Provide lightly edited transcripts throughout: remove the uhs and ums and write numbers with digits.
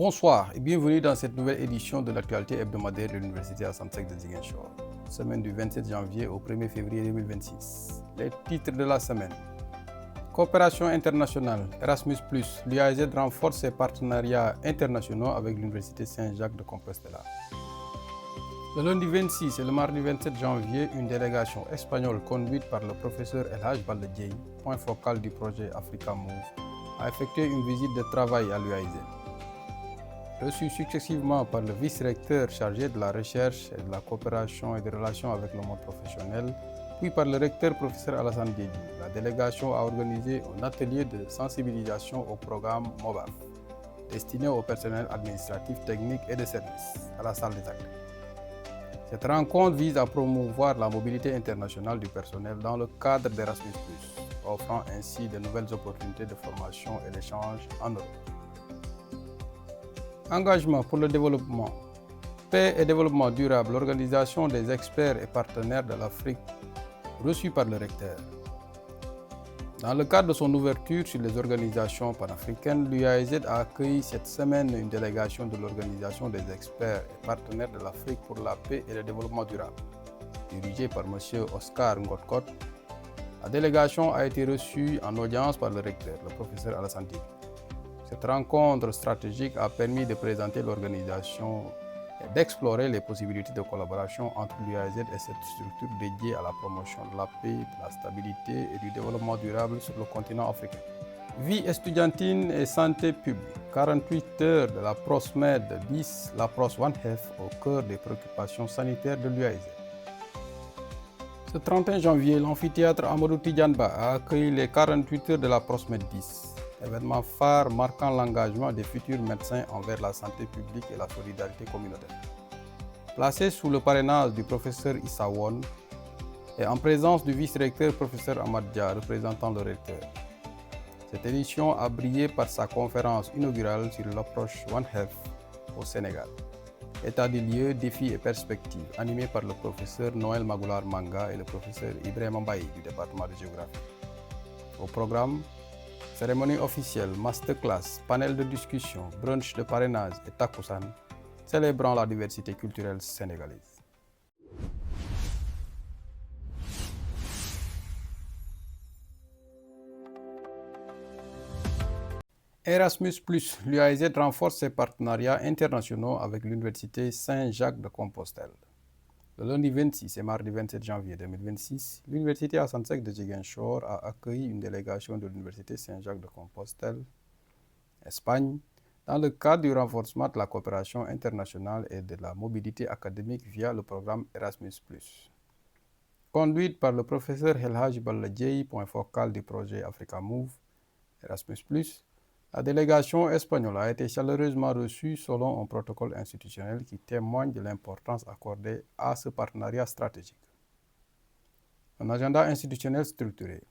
Bonsoir et bienvenue dans cette nouvelle édition de l'actualité hebdomadaire de l'Université Assane Seck de Ziguinchor. Semaine du 27 janvier au 1er février 2026. Les titres de la semaine. Coopération internationale, Erasmus+, l'UAZ renforce ses partenariats internationaux avec l'Université Saint-Jacques de Compostela. Le lundi 26 et le mardi 27 janvier, une délégation espagnole conduite par le professeur El Hadj Balla Dièye, point focal du projet Africa Move, a effectué une visite de travail à l'UAZ. Reçu successivement par le vice-recteur chargé de la recherche et de la coopération et des relations avec le monde professionnel, puis par le recteur professeur Alassane Diédhiou, la délégation a organisé un atelier de sensibilisation au programme MOVAF, destiné au personnel administratif, technique et de service, à la salle des actes. Cette rencontre vise à promouvoir la mobilité internationale du personnel dans le cadre d'Erasmus+, offrant ainsi de nouvelles opportunités de formation et d'échange en Europe. Engagement pour le développement. Paix et développement durable, l'organisation des experts et partenaires de l'Afrique, reçue par le recteur. Dans le cadre de son ouverture sur les organisations panafricaines, l'UAZ a accueilli cette semaine une délégation de l'Organisation des experts et partenaires de l'Afrique pour la paix et le développement durable. Dirigée par M. Oscar Ngotkot, la délégation a été reçue en audience par le recteur, le professeur Alassane Diédhiou. Cette rencontre stratégique a permis de présenter l'organisation et d'explorer les possibilités de collaboration entre l'UAZ et cette structure dédiée à la promotion de la paix, de la stabilité et du développement durable sur le continent africain. Vie estudiantine et santé publique. 48 heures de la PROSMED bis la PROS One Health au cœur des préoccupations sanitaires de l'UAZ. Ce 31 janvier, l'amphithéâtre Amadou Tidiane Ba a accueilli les 48 heures de la PROSMED 10. Événement phare marquant l'engagement des futurs médecins envers la santé publique et la solidarité communautaire. Placé sous le parrainage du professeur Issa Won et en présence du vice-recteur professeur Ahmad Dia, représentant le recteur. Cette édition a brillé par sa conférence inaugurale sur l'approche One Health au Sénégal. État des lieux, défis et perspectives, animé par le professeur Noël Magoular Manga et le professeur Ibrahima Mbaye du département de géographie. Au programme, cérémonie officielle, masterclass, panel de discussion, brunch de parrainage et takusan, célébrant la diversité culturelle sénégalaise. Erasmus+, l'UAZ renforce ses partenariats internationaux avec l'Université Saint-Jacques de Compostelle. Le lundi 26 et mardi 27 janvier 2026, l'Université Assane Seck de Ziguinchor a accueilli une délégation de l'Université Saint-Jacques de Compostelle, Espagne, dans le cadre du renforcement de la coopération internationale et de la mobilité académique via le programme Erasmus+. Conduite par le professeur El Hadj Balla Dièye, point focal du projet Africa Move, Erasmus+, la délégation espagnole a été chaleureusement reçue selon un protocole institutionnel qui témoigne de l'importance accordée à ce partenariat stratégique. Un agenda institutionnel structuré.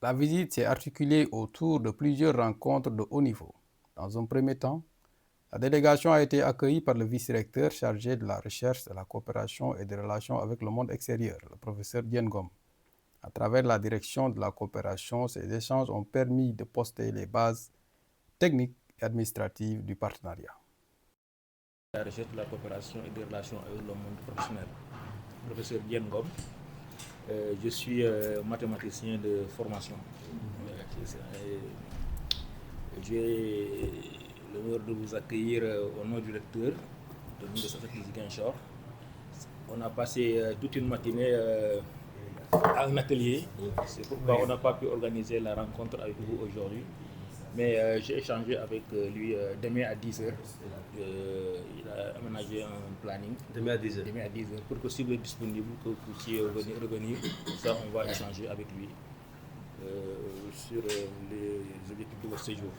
La visite s'est articulée autour de plusieurs rencontres de haut niveau. Dans un premier temps, la délégation a été accueillie par le vice-recteur chargé de la recherche, de la coopération et des relations avec le monde extérieur, le professeur Diène Ngom. À travers la direction de la coopération, ces échanges ont permis de poser les bases techniques et administratives du partenariat. La recherche de la coopération et des relations avec le monde professionnel. Professeur Diène Ngom, je suis mathématicien de formation. J'ai l'honneur de vous accueillir au nom du recteur de l'Université de Ziguinchor. On a passé toute une matinée à un atelier, c'est pourquoi on n'a pas pu organiser la rencontre avec vous aujourd'hui. Mais j'ai échangé avec lui demain à 10h. Il a aménagé un planning. Demain à 10h. Demain à 10h. Pour que si vous êtes disponible, que vous puissiez revenir. Ça, on va échanger avec lui sur les objectifs de votre séjour.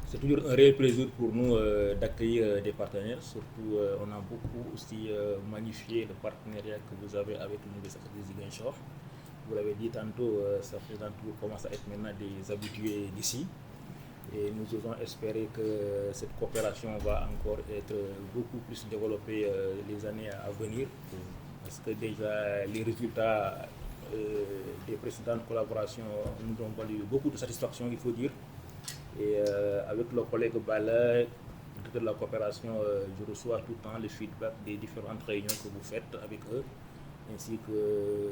C'est toujours un réel plaisir pour nous d'accueillir des partenaires. Surtout, on a beaucoup aussi magnifié le partenariat que vous avez avec l'Université de Ziguinchor. Vous l'avez dit tantôt, ça commence à être maintenant des habitués d'ici. Et nous osons espérer que cette coopération va encore être beaucoup plus développée les années à venir. Parce que déjà, les résultats des précédentes collaborations nous ont valu beaucoup de satisfaction, il faut dire. Et avec le collègue Balek, de la coopération, je reçois tout le temps le feedback des différentes réunions que vous faites avec eux, ainsi que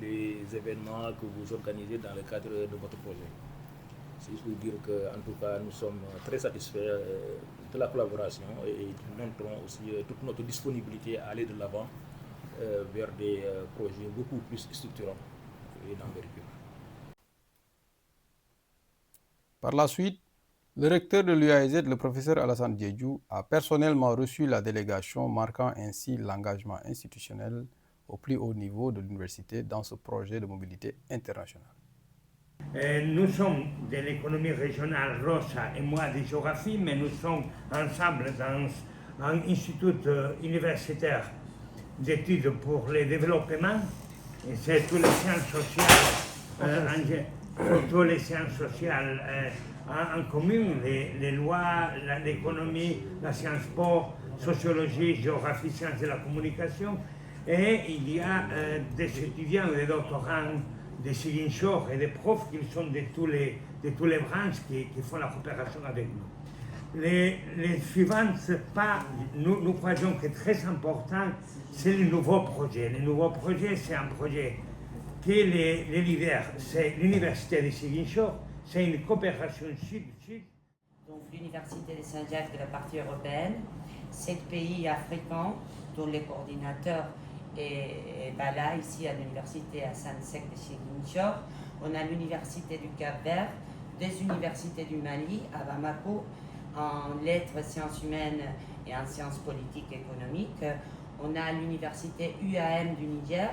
les événements que vous organisez dans le cadre de votre projet. C'est juste pour dire qu'en tout cas, nous sommes très satisfaits de la collaboration et nous montrons aussi toute notre disponibilité à aller de l'avant vers des projets beaucoup plus structurants et d'envergure. Par la suite, le recteur de l'UAEZ, le professeur Alassane Diédhiou, a personnellement reçu la délégation, marquant ainsi l'engagement institutionnel au plus haut niveau de l'université dans ce projet de mobilité internationale. Nous sommes de l'économie régionale, Rosa et moi de géographie, mais nous sommes ensemble dans un institut universitaire d'études pour le développement. Et c'est toutes les sciences sociales, toutes les sciences sociales en commun, les lois, l'économie, la science sport, sociologie, géographie, sciences de la communication. Et il y a des étudiants, des doctorants, des Ziguinchor et des profs qui sont de tous les branches qui font la coopération avec nous. Les suivantes pas, nous croyons que très important, c'est le nouveau projet. Le nouveau projet, c'est un projet qui est le leader, c'est l'université de Ziguinchor, c'est une coopération sud-sud. Donc l'université de Saint-Jacques de la partie européenne, 7 pays africains dont les coordinateurs et là, ici à l'université à Saint-Sec de Ziguinchor, on a l'université du Cap-Vert, des universités du Mali à Bamako, en lettres, sciences humaines et en sciences politiques et économiques. On a l'université UAM du Niger,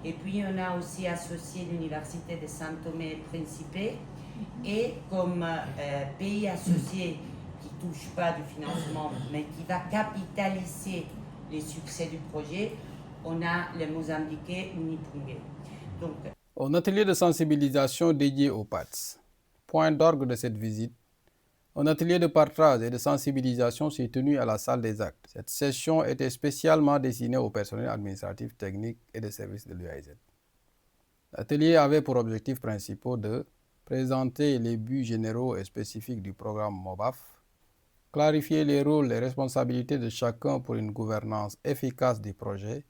et puis on a aussi associé l'université de Saint-Thomé et Principe, et comme pays associé qui ne touche pas du financement, mais qui va capitaliser les succès du projet, on a le Mozambique Unipungue. Un atelier de sensibilisation dédié aux PATS. Point d'orgue de cette visite, un atelier de partage et de sensibilisation s'est tenu à la salle des actes. Cette session était spécialement destinée au personnel administratif, technique et de services de l'UAEZ. L'atelier avait pour objectifs principaux de présenter les buts généraux et spécifiques du programme MOBAF, clarifier les rôles et responsabilités de chacun pour une gouvernance efficace du projet,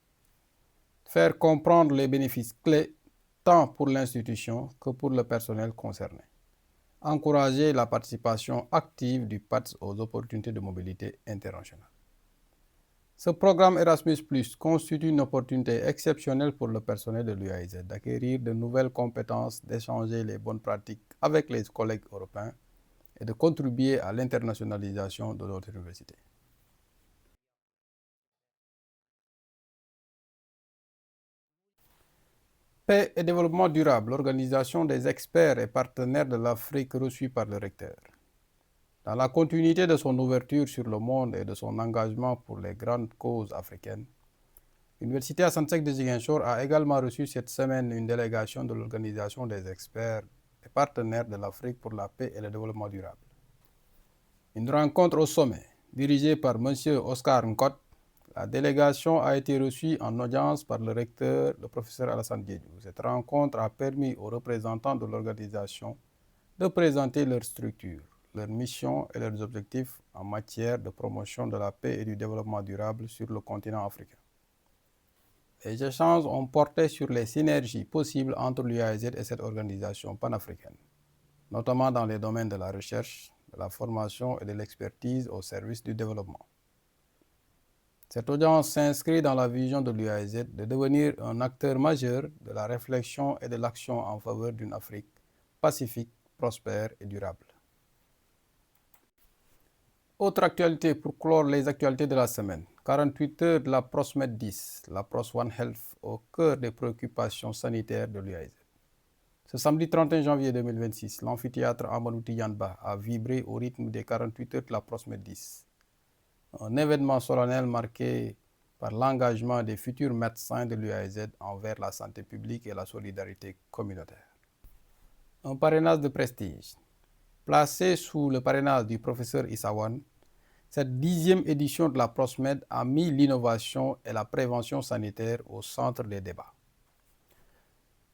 faire comprendre les bénéfices clés tant pour l'institution que pour le personnel concerné, encourager la participation active du PATS aux opportunités de mobilité internationale. Ce programme Erasmus+ constitue une opportunité exceptionnelle pour le personnel de l'UAEZ d'acquérir de nouvelles compétences, d'échanger les bonnes pratiques avec les collègues européens et de contribuer à l'internationalisation de notre université. Paix et développement durable, l'organisation des experts et partenaires de l'Afrique reçue par le recteur. Dans la continuité de son ouverture sur le monde et de son engagement pour les grandes causes africaines, l'Université Assane Seck de Ziguinchor a également reçu cette semaine une délégation de l'organisation des experts et partenaires de l'Afrique pour la paix et le développement durable. Une rencontre au sommet, dirigée par M. Oscar Nkot. La délégation a été reçue en audience par le recteur, le professeur Alassane Diédhiou. Cette rencontre a permis aux représentants de l'organisation de présenter leur structure, leurs missions et leurs objectifs en matière de promotion de la paix et du développement durable sur le continent africain. Les échanges ont porté sur les synergies possibles entre l'UAEZ et cette organisation panafricaine, notamment dans les domaines de la recherche, de la formation et de l'expertise au service du développement. Cette audience s'inscrit dans la vision de l'UAEZ de devenir un acteur majeur de la réflexion et de l'action en faveur d'une Afrique pacifique, prospère et durable. Autre actualité pour clore les actualités de la semaine. 48 heures de la PROSMED 10, la PROS One Health au cœur des préoccupations sanitaires de l'UAEZ. Ce samedi 31 janvier 2026, l'amphithéâtre Amadou Tidiane Ba a vibré au rythme des 48 heures de la PROSMED 10. Un événement solennel marqué par l'engagement des futurs médecins de l'UAEZ envers la santé publique et la solidarité communautaire. Un parrainage de prestige. Placé sous le parrainage du professeur Issa Wane, cette 10e édition de la PROSMED a mis l'innovation et la prévention sanitaire au centre des débats.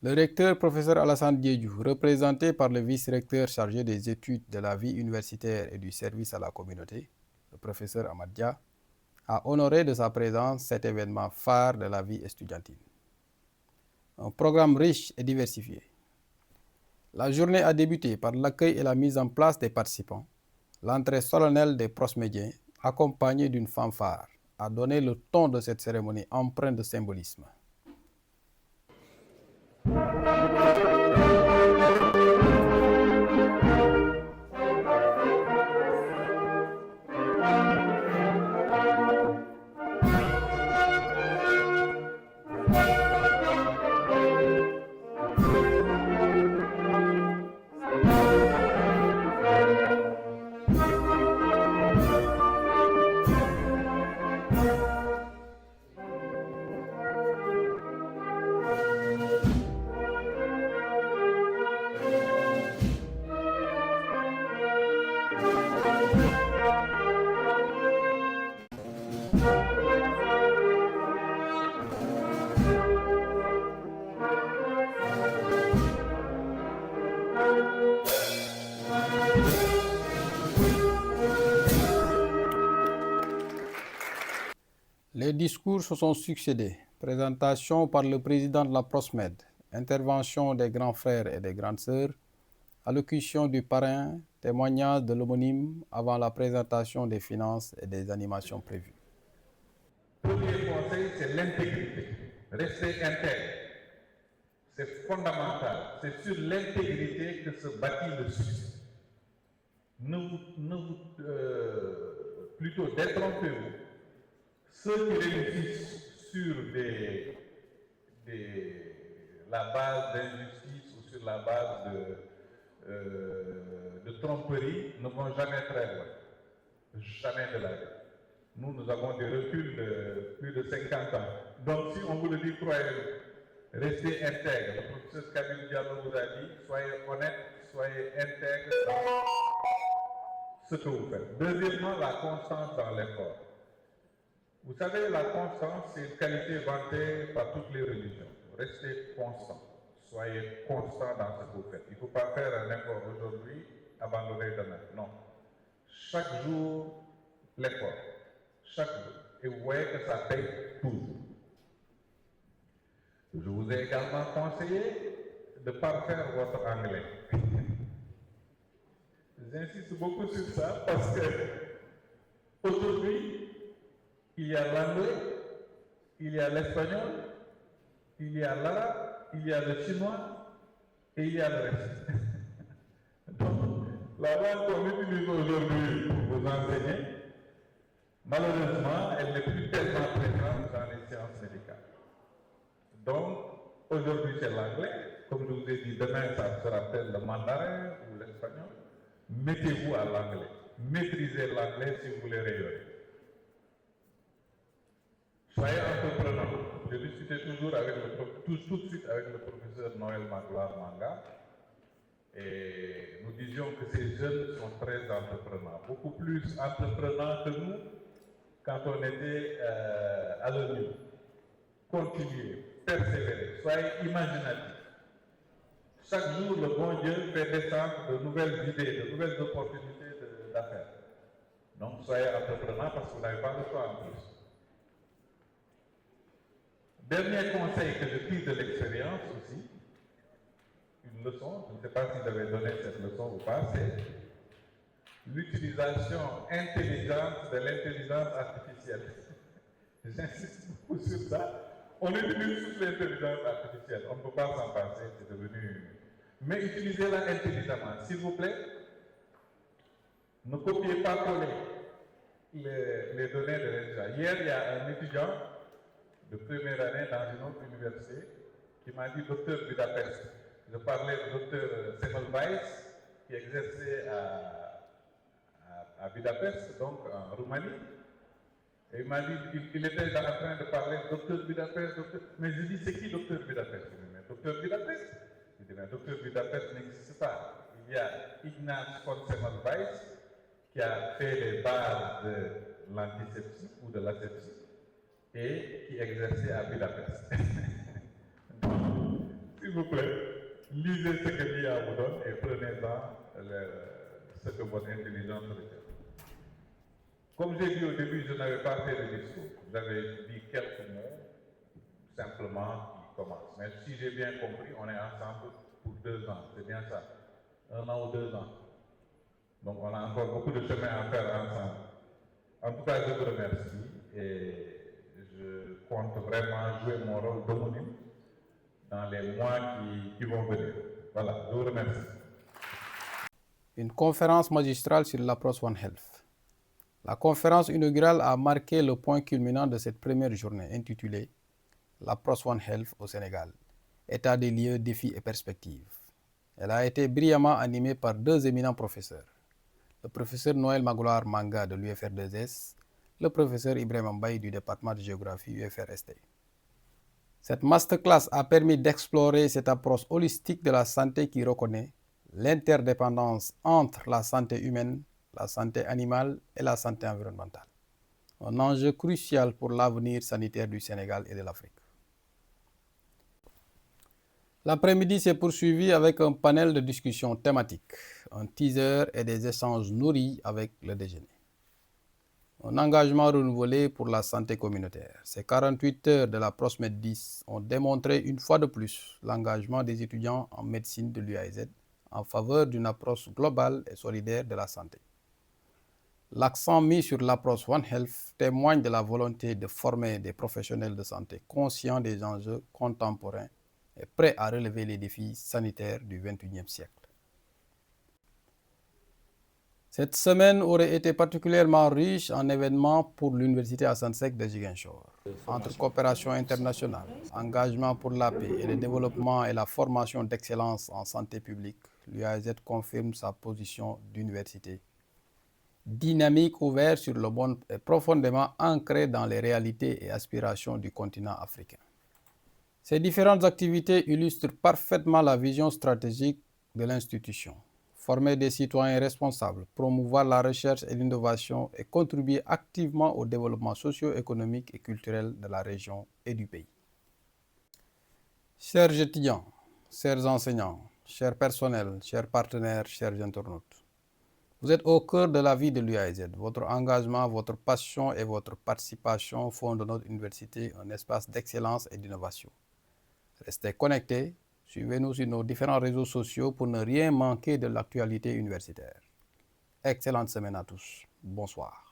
Le recteur, professeur Alassane Diédhiou, représenté par le vice-recteur chargé des études de la vie universitaire et du service à la communauté, le professeur Ahmad Dia, a honoré de sa présence cet événement phare de la vie estudiantine. Un programme riche et diversifié. La journée a débuté par l'accueil et la mise en place des participants. L'entrée solennelle des prosmédiens, accompagnée d'une fanfare, a donné le ton de cette cérémonie empreinte de symbolisme. Les discours se sont succédés. Présentation par le président de la Prosmed, intervention des grands frères et des grandes sœurs, allocution du parrain, témoignage de l'homonyme avant la présentation des finances et des animations prévues. Le premier conseil, c'est l'intégrité. Rester intègre. C'est fondamental. C'est sur l'intégrité que se bâtit le succès. Plutôt détrompez-vous. Ceux qui réussissent sur la base d'injustice ou sur la base de tromperie ne vont jamais très loin. Jamais de la vie. Nous avons des reculs de plus de 50 ans. Donc si on vous le dit, croyez-le, restez intègre. Le professeur Kabir Diallo vous a dit, soyez honnête, soyez intègre dans ce que vous faites. Deuxièmement, la constance dans l'effort. Vous savez, la constance, c'est une qualité vantée par toutes les religions. Restez constant. Soyez constant dans ce que vous faites. Il ne faut pas faire un effort aujourd'hui, abandonner demain. Non. Chaque jour, l'effort. Chaque jour. Et vous voyez que ça paye toujours. Je vous ai également conseillé de parfaire votre anglais. J'insiste beaucoup sur ça parce que aujourd'hui, il y a l'anglais, il y a l'espagnol, il y a l'arabe, il y a le chinois et il y a le reste. Donc, la langue qu'on utilise aujourd'hui pour vous enseigner, malheureusement, elle n'est plus tellement présente dans les sciences médicales. Donc, aujourd'hui c'est l'anglais, comme je vous ai dit, demain ça sera peut-être le mandarin ou l'espagnol. Mettez-vous à l'anglais, maîtrisez l'anglais si vous voulez rayonner. Soyez entrepreneur. Je discutais toujours tout de suite avec le professeur Noël Magloire Manga et nous disions que ces jeunes sont très entrepreneurs, beaucoup plus entrepreneurs que nous quand on était à leur niveau. Continuez, persévérez, soyez imaginatifs. Chaque jour, le bon Dieu fait descendre de nouvelles idées, de nouvelles opportunités d'affaires. Donc, soyez entrepreneurs parce que vous n'avez pas le choix en plus. Dernier conseil que je tire de l'expérience aussi, une leçon, je ne sais pas si j'avais donné cette leçon ou pas, c'est l'utilisation intelligente de l'intelligence artificielle. J'insiste beaucoup sur ça. On utilise tous l'intelligence artificielle, on ne peut pas s'en passer, c'est devenu... Mais utilisez-la intelligemment, s'il vous plaît. Ne copiez pas coller les données de l'INSA. Hier, il y a un étudiant de première année dans une autre université qui m'a dit docteur Budapest. Je parlais du docteur Semmelweis qui exerçait à Budapest, donc en Roumanie. Et il m'a dit, il était en train de parler docteur Budapest, docteur. Mais je dis, c'est qui docteur Budapest? Il dit, mais docteur Budapest? Il dit, mais docteur Budapest n'existe pas. Il y a Ignaz von Semmelweis qui a fait les bases de l'antisepsie ou de l'asepsie et qui exerçait à Budapest. Donc, si s'il vous plaît, lisez ce que l'IA vous donne et prenez-en ce que votre intelligence retient. Comme j'ai dit au début, je n'avais pas fait de discours. J'avais dit quelques mots simplement qui commencent. Mais si j'ai bien compris, on est ensemble pour 2 ans. C'est bien ça. 1 an ou 2 ans. Donc on a encore beaucoup de chemin à faire ensemble. En tout cas, je vous remercie et je compte vraiment jouer mon rôle d'homonyme dans les mois qui vont venir. Voilà, je vous remercie. Une conférence magistrale sur l'approche One Health. La conférence inaugurale a marqué le point culminant de cette première journée intitulée l'approche One Health au Sénégal, état des lieux, défis et perspectives. Elle a été brillamment animée par 2 éminents professeurs, le professeur Noël Magloire Manga de l'UFR2S, le professeur Ibrahim Mbaye du département de géographie UFR-ST. Cette masterclass a permis d'explorer cette approche holistique de la santé qui reconnaît l'interdépendance entre la santé humaine, la santé animale et la santé environnementale. Un enjeu crucial pour l'avenir sanitaire du Sénégal et de l'Afrique. L'après-midi s'est poursuivi avec un panel de discussion thématique, un teaser et des échanges nourris avec le déjeuner. Un engagement renouvelé pour la santé communautaire. Ces 48 heures de la PROSMED 10 ont démontré une fois de plus l'engagement des étudiants en médecine de l'UAEZ en faveur d'une approche globale et solidaire de la santé. L'accent mis sur l'approche One Health témoigne de la volonté de former des professionnels de santé conscients des enjeux contemporains et prêts à relever les défis sanitaires du XXIe siècle. Cette semaine aurait été particulièrement riche en événements pour l'Université Assane Seck de Ziguinchor. Entre coopération internationale, engagement pour la paix et le développement et la formation d'excellence en santé publique, l'UAEZ confirme sa position d'université dynamique, ouverte sur le monde et profondément ancrée dans les réalités et aspirations du continent africain. Ces différentes activités illustrent parfaitement la vision stratégique de l'institution. Former des citoyens responsables, promouvoir la recherche et l'innovation et contribuer activement au développement socio-économique et culturel de la région et du pays. Chers étudiants, chers enseignants, chers personnels, chers partenaires, chers internautes, vous êtes au cœur de la vie de l'UAEZ. Votre engagement, votre passion et votre participation font de notre université un espace d'excellence et d'innovation. Restez connectés, suivez-nous sur nos différents réseaux sociaux pour ne rien manquer de l'actualité universitaire. Excellente semaine à tous. Bonsoir.